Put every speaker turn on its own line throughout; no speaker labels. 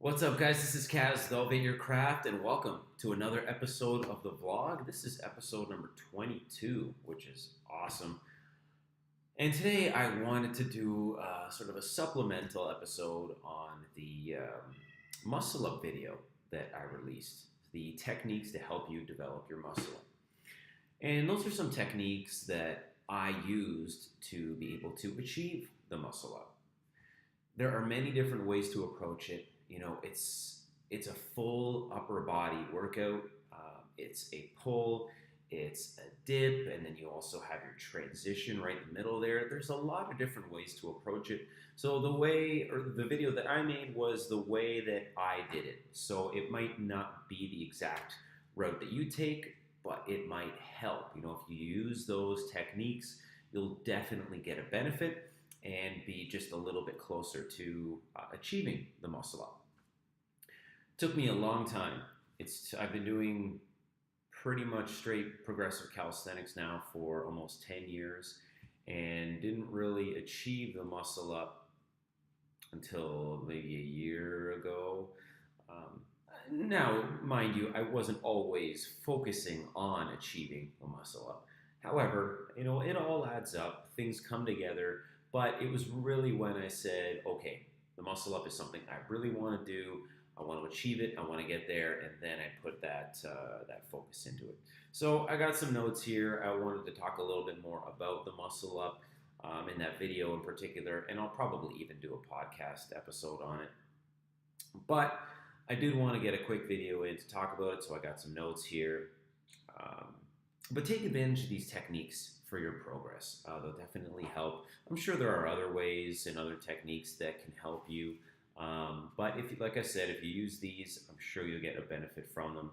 What's up, guys? This is Kaz, the Elevateyourcraft, and welcome to another episode of the vlog. This is episode number 22, which is awesome. And today I wanted to do sort of a supplemental episode on the muscle up video that I released, the techniques to help you develop your muscle up. And those are some techniques that I used to be able to achieve the muscle up. There are many different ways to approach it. You know, it's a full upper body workout. It's a pull, it's a dip, and then you also have your transition right in the middle there. There's a lot of different ways to approach it. So the video that I made was the way that I did it. So it might not be the exact route that you take, but it might help. You know, if you use those techniques, you'll definitely get a benefit and be just a little bit closer to achieving the muscle up. Took me a long time. I've been doing pretty much straight progressive calisthenics now for almost 10 years and didn't really achieve the muscle up until maybe a year ago. Now, mind you, I wasn't always focusing on achieving the muscle up. However, you know, it all adds up. Things come together. But it was really when I said, okay, the muscle up is something I really want to do. I want to achieve it. I want to get there. And then I put that focus into it. So I got some notes here. I wanted to talk a little bit more about the muscle up in that video in particular. And I'll probably even do a podcast episode on it. But I did want to get a quick video in to talk about it. So I got some notes here. But take advantage of these techniques for your progress. They'll definitely help. I'm sure there are other ways and other techniques that can help you. But like I said, if you use these, I'm sure you'll get a benefit from them.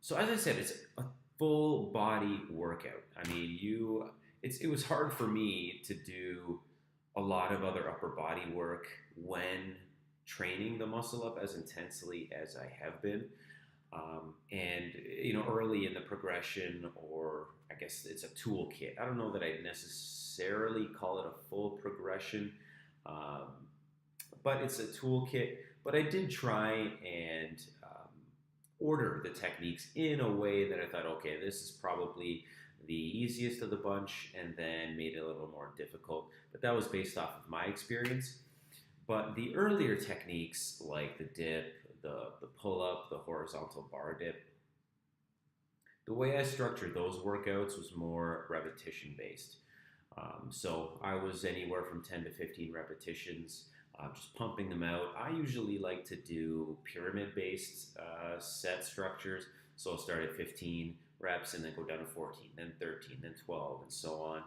So as I said, it's a full body workout. I mean, it was hard for me to do a lot of other upper body work when training the muscle up as intensely as I have been. And, you know, early in the progression, or I guess it's a toolkit. I don't know that I'd necessarily call it a full progression, but it's a toolkit. But I did try and order the techniques in a way that I thought, okay, this is probably the easiest of the bunch, and then made it a little more difficult. But that was based off of my experience. But the earlier techniques, like the dip, the pull-up, the horizontal bar dip, the way I structured those workouts was more repetition-based. So I was anywhere from 10 to 15 repetitions, just pumping them out. I usually like to do pyramid-based set structures. So I'll start at 15 reps and then go down to 14, then 13, then 12, and so on.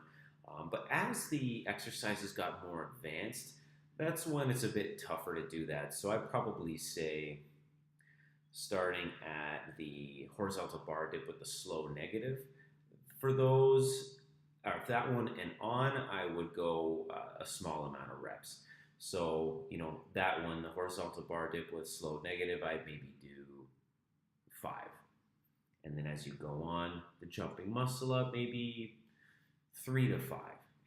But as the exercises got more advanced, that's when it's a bit tougher to do that. So I'd probably say starting at the horizontal bar dip with the slow negative. For those, or that one and on, I would go a small amount of reps. So, you know, that one, the horizontal bar dip with slow negative, I'd maybe do 5. And then as you go on, the jumping muscle up, maybe 3 to 5.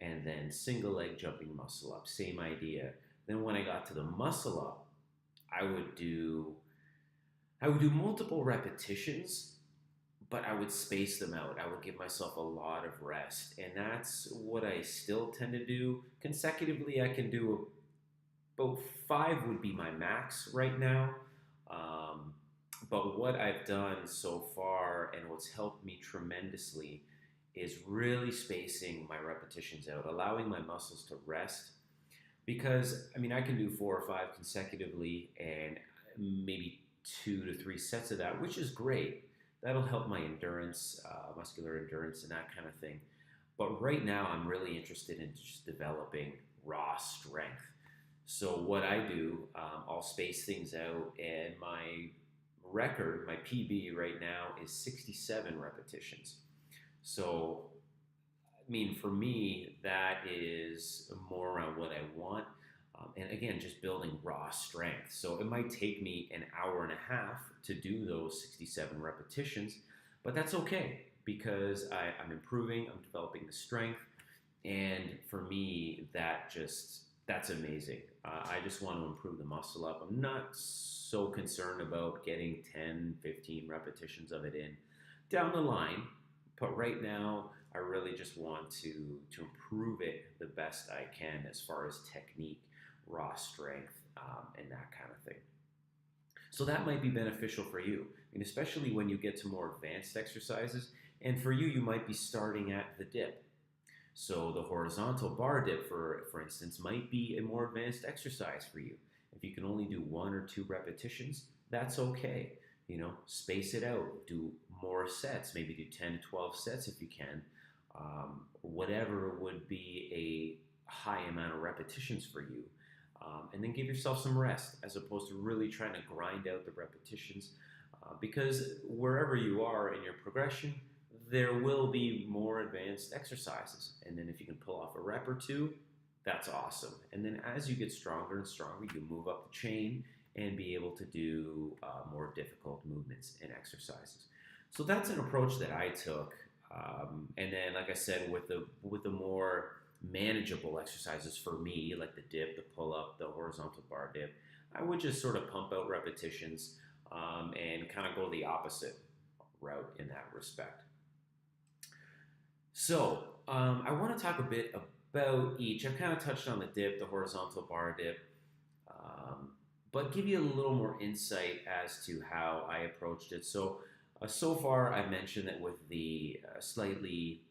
And then single leg jumping muscle up, same idea. Then when I got to the muscle up, I would do multiple repetitions, but I would space them out. I would give myself a lot of rest. And that's what I still tend to do. Consecutively, I can do about 5 would be my max right now. But what I've done so far and what's helped me tremendously is really spacing my repetitions out, allowing my muscles to rest. Because, I mean, I can do 4 or 5 consecutively and maybe 2 to 3 sets of that, which is great. That'll help my endurance, muscular endurance, and that kind of thing. But right now, I'm really interested in just developing raw strength. So what I do, I'll space things out, and my record, my PB right now is 67 repetitions. So, I mean, for me, that is more around what I want. And again, just building raw strength. So it might take me an hour and a half to do those 67 repetitions, but that's okay because I'm improving, I'm developing the strength. And for me, that that's amazing. I just want to improve the muscle up. I'm not so concerned about getting 10, 15 repetitions of it in down the line, but right now I really just want to improve it the best I can as far as technique, raw strength, and that kind of thing. So that might be beneficial for you, and especially when you get to more advanced exercises. And for you, you might be starting at the dip. So the horizontal bar dip, for instance, might be a more advanced exercise for you. If you can only do 1 or 2 repetitions, that's okay. Space it out. Do more sets. Maybe do 10 to 12 sets if you can. Whatever would be a high amount of repetitions for you. And then give yourself some rest as opposed to really trying to grind out the repetitions. Because wherever you are in your progression, there will be more advanced exercises. And then if you can pull off a rep or 2, that's awesome. And then as you get stronger and stronger, you move up the chain and be able to do more difficult movements and exercises. So that's an approach that I took. And then, like I said, with the more manageable exercises for me, like the dip, the pull-up, the horizontal bar dip, I would just sort of pump out repetitions and kind of go the opposite route in that respect. So I want to talk a bit about each. I've kind of touched on the dip, the horizontal bar dip, but give you a little more insight as to how I approached it. So far I've mentioned that with the slightly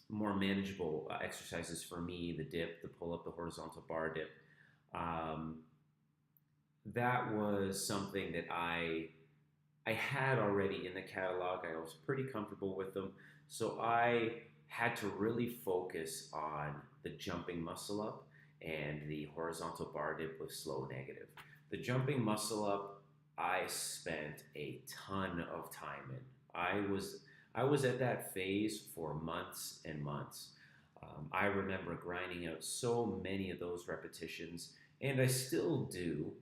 more manageable exercises for me, the dip, the pull-up, the horizontal bar dip, that was something that I had already in the catalog. I was pretty comfortable with them. So I had to really focus on the jumping muscle up and the horizontal bar dip with slow negative. The jumping muscle up, I spent a ton of time in. I was at that phase for months and months. I remember grinding out so many of those repetitions, and I still do.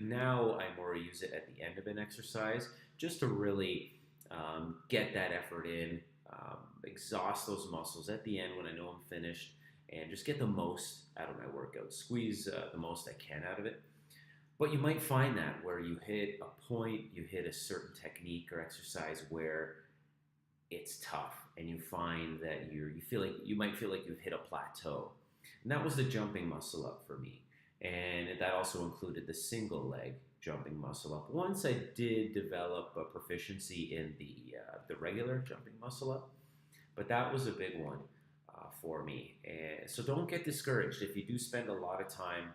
Now I more use it at the end of an exercise just to really get that effort in, exhaust those muscles at the end when I know I'm finished, and just get the most out of my workout, squeeze the most I can out of it. But you might find that where you hit a point, you hit a certain technique or exercise where it's tough, and you find that you might feel like you've hit a plateau. And that was the jumping muscle up for me. And that also included the single leg jumping muscle up. Once I did develop a proficiency in the regular jumping muscle up, but that was a big one for me. And so don't get discouraged if you do spend a lot of time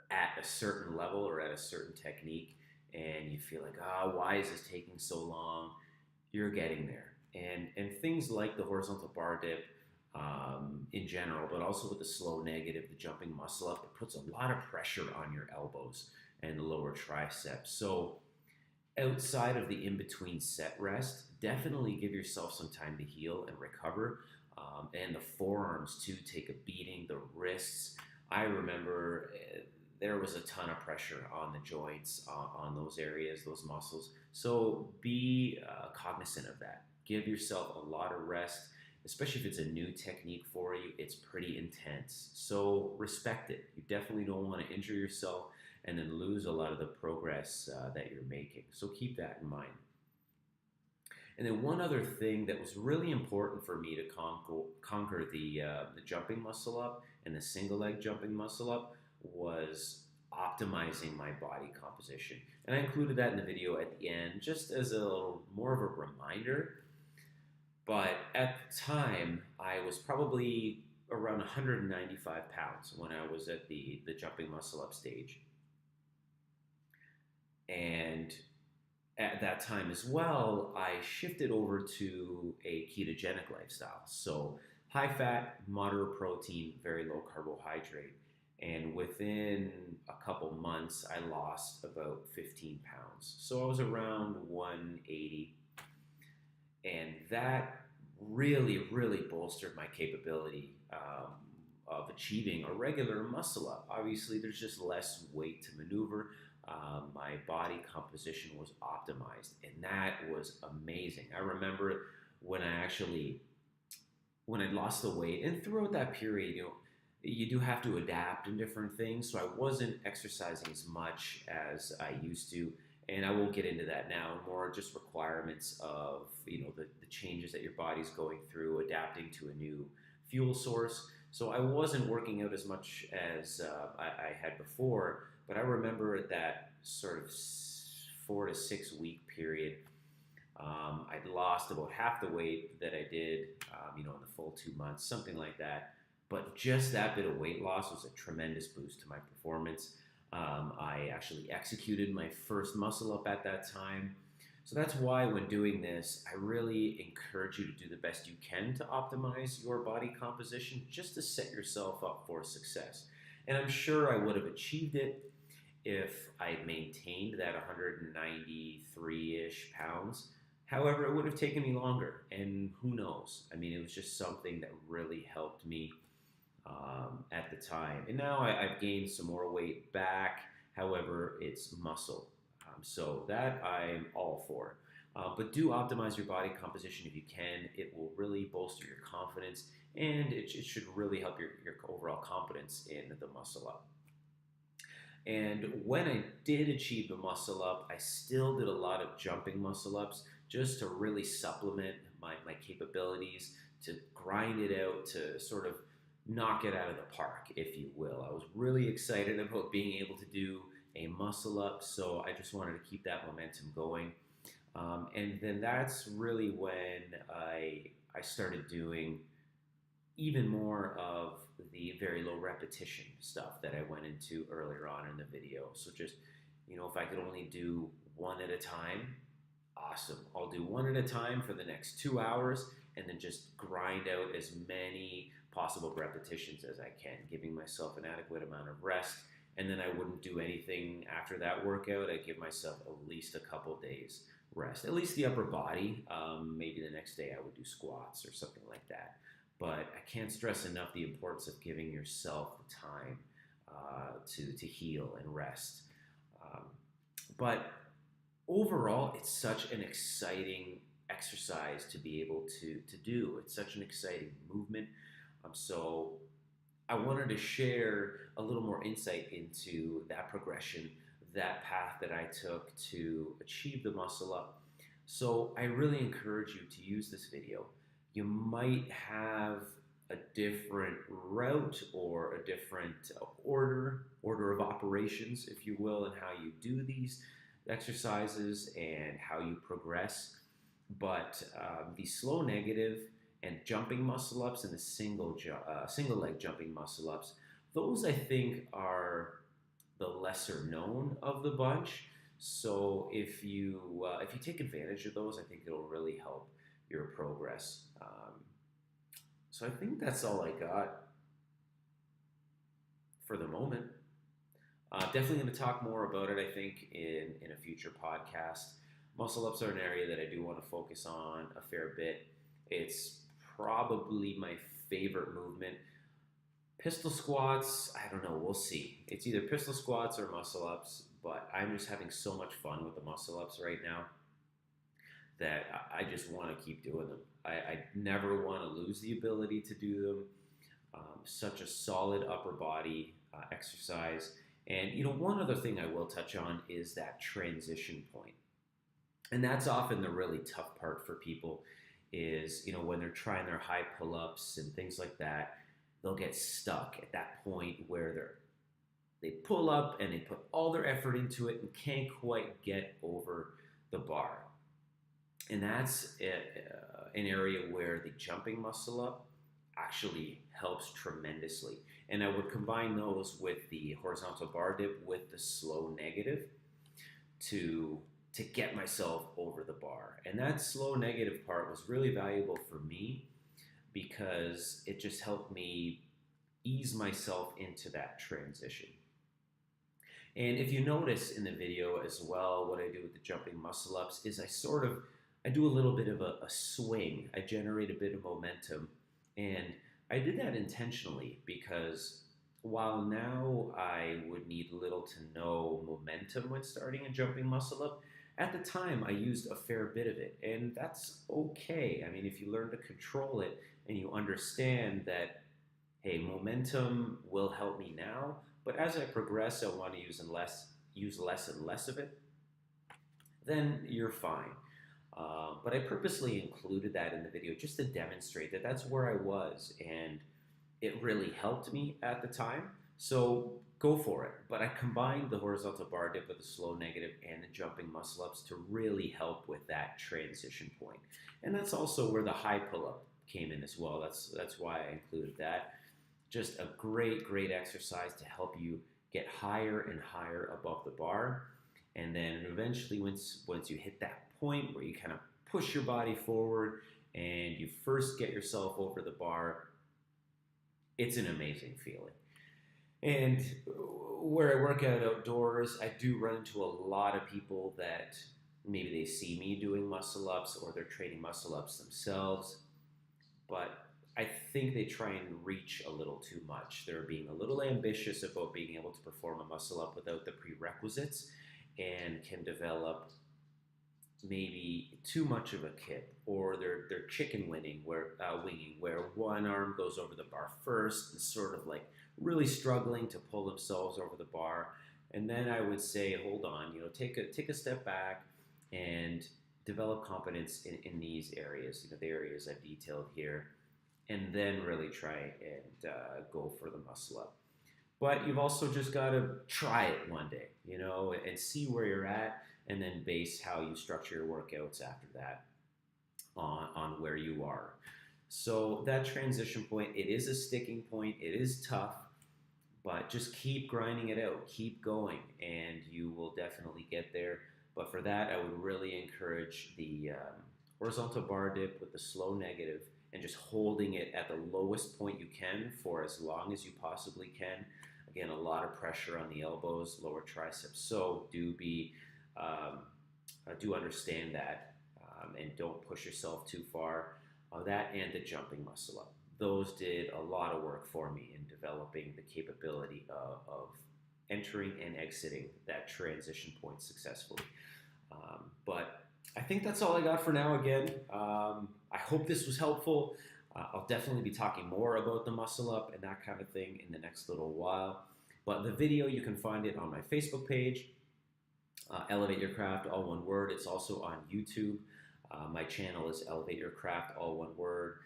at a certain level or at a certain technique and you feel like, why is this taking so long? You're getting there. And things like the horizontal bar dip in general, but also with the slow negative, the jumping muscle up, it puts a lot of pressure on your elbows and the lower triceps. So outside of the in-between set rest, definitely give yourself some time to heal and recover. And the forearms too take a beating, the wrists. I remember there was a ton of pressure on the joints, on those areas, those muscles. So be cognizant of that. Give yourself a lot of rest, especially if it's a new technique for you. It's pretty intense. So respect it. You definitely don't want to injure yourself and then lose a lot of the progress that you're making. So keep that in mind. And then one other thing that was really important for me to conquer the jumping muscle up and the single leg jumping muscle up was optimizing my body composition. And I included that in the video at the end just as a little more of a reminder. But at the time, I was probably around 195 pounds when I was at the jumping muscle up stage. And at that time as well, I shifted over to a ketogenic lifestyle. So high fat, moderate protein, very low carbohydrate. And within a couple months, I lost about 15 pounds. So I was around 180. And that really, really bolstered my capability of achieving a regular muscle up. Obviously, there's just less weight to maneuver. My body composition was optimized, and that was amazing. I remember when I lost the weight, and throughout that period, you do have to adapt in different things. So I wasn't exercising as much as I used to, and I won't get into that now. More just requirements of the changes that your body's going through, adapting to a new fuel source. So I wasn't working out as much as I had before, but I remember that sort of 4 to 6 week period. I'd lost about half the weight that I did, in the full 2 months, something like that. But just that bit of weight loss was a tremendous boost to my performance. I actually executed my first muscle up at that time. So that's why when doing this, I really encourage you to do the best you can to optimize your body composition just to set yourself up for success. And I'm sure I would have achieved it if I had maintained that 193-ish pounds. However, it would have taken me longer, and who knows? I mean, it was just something that really helped me at the time. And now I've gained some more weight back. However, it's muscle. So that I'm all for. But do optimize your body composition if you can. It will really bolster your confidence, and it should really help your overall confidence in the muscle up. And when I did achieve the muscle up, I still did a lot of jumping muscle ups just to really supplement my capabilities, to grind it out, to sort of knock it out of the park, if you will. I was really excited about being able to do a muscle up, so I just wanted to keep that momentum going. And then that's really when I started doing even more of the very low repetition stuff that I went into earlier on in the video. So just, if I could only do one at a time, awesome. I'll do one at a time for the next 2 hours and then just grind out as many possible repetitions as I can, giving myself an adequate amount of rest. And then I wouldn't do anything after that workout. I'd give myself at least a couple days rest, at least the upper body. Maybe the next day I would do squats or something like that. But I can't stress enough the importance of giving yourself the time to heal and rest. But overall, it's such an exciting exercise to be able to do. It's such an exciting movement. So I wanted to share a little more insight into that progression, that path that I took to achieve the muscle up. So I really encourage you to use this video. You might have a different route or a different order of operations, if you will, in how you do these exercises and how you progress. But the slow negative and jumping muscle ups and the single leg jumping muscle ups, those I think are the lesser known of the bunch. So if you take advantage of those, I think it'll really help your progress. So I think that's all I got for the moment. Definitely going to talk more about it, I think, in a future podcast. Muscle ups are an area that I do want to focus on a fair bit. It's probably my favorite movement. Pistol squats, I don't know, we'll see. It's either pistol squats or muscle ups, but I'm just having so much fun with the muscle ups right now that I just want to keep doing them. I never want to lose the ability to do them. Such a solid upper body exercise. And, one other thing I will touch on is that transition point. And that's often the really tough part for people is, when they're trying their high pull-ups and things like that, they'll get stuck at that point where they pull up and they put all their effort into it and can't quite get over the bar. And that's an area where the jumping muscle up actually helps tremendously. And I would combine those with the horizontal bar dip with the slow negative to get myself over the bar. And that slow negative part was really valuable for me because it just helped me ease myself into that transition. And if you notice in the video as well, what I do with the jumping muscle ups is I do a little bit of a swing. I generate a bit of momentum. And I did that intentionally because while now I would need little to no momentum when starting a jumping muscle up, at the time I used a fair bit of it. And that's okay. I mean, if you learn to control it and you understand that hey, momentum will help me now, but as I progress, I want to use less and less of it, then you're fine. But I purposely included that in the video just to demonstrate that that's where I was, and it really helped me at the time. So go for it. But I combined the horizontal bar dip with the slow negative and the jumping muscle ups to really help with that transition point. And that's also where the high pull up came in as well. That's why I included that. Just a great exercise to help you get higher and higher above the bar. And then eventually once you hit that point where you kind of push your body forward and you first get yourself over the bar, it's an amazing feeling. And where I work out outdoors, I do run into a lot of people that maybe they see me doing muscle ups or they're training muscle ups themselves, but I think they try and reach a little too much. They're being a little ambitious about being able to perform a muscle up without the prerequisites and can develop maybe too much of a kip, or they're chicken winging where one arm goes over the bar first and sort of like really struggling to pull themselves over the bar. And then I would say, hold on, take a step back and develop confidence in these areas, the areas I've detailed here, and then really try and go for the muscle up. But you've also just got to try it one day, and see where you're at, and then base how you structure your workouts after that on where you are. So that transition point, it is a sticking point. It is tough, but just keep grinding it out. Keep going, and you will definitely get there. But for that, I would really encourage the horizontal bar dip with the slow negative and just holding it at the lowest point you can for as long as you possibly can. Again, a lot of pressure on the elbows, lower triceps. So do understand that, and don't push yourself too far. That and the jumping muscle up. Those did a lot of work for me in developing the capability of entering and exiting that transition point successfully. But I think that's all I got for now. Again, I hope this was helpful. I'll definitely be talking more about the muscle up and that kind of thing in the next little while. But the video, you can find it on my Facebook page, Elevate Your Craft, all one word. It's also on YouTube. My channel is Elevate Your Craft, all one word.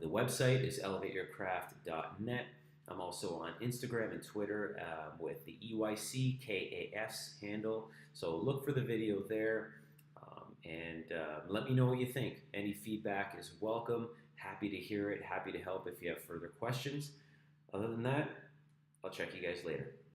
The website is elevateyourcraft.net. I'm also on Instagram and Twitter with the EYC KAS handle. So look for the video there, and let me know what you think. Any feedback is welcome. Happy to hear it. Happy to help if you have further questions. Other than that, I'll check you guys later.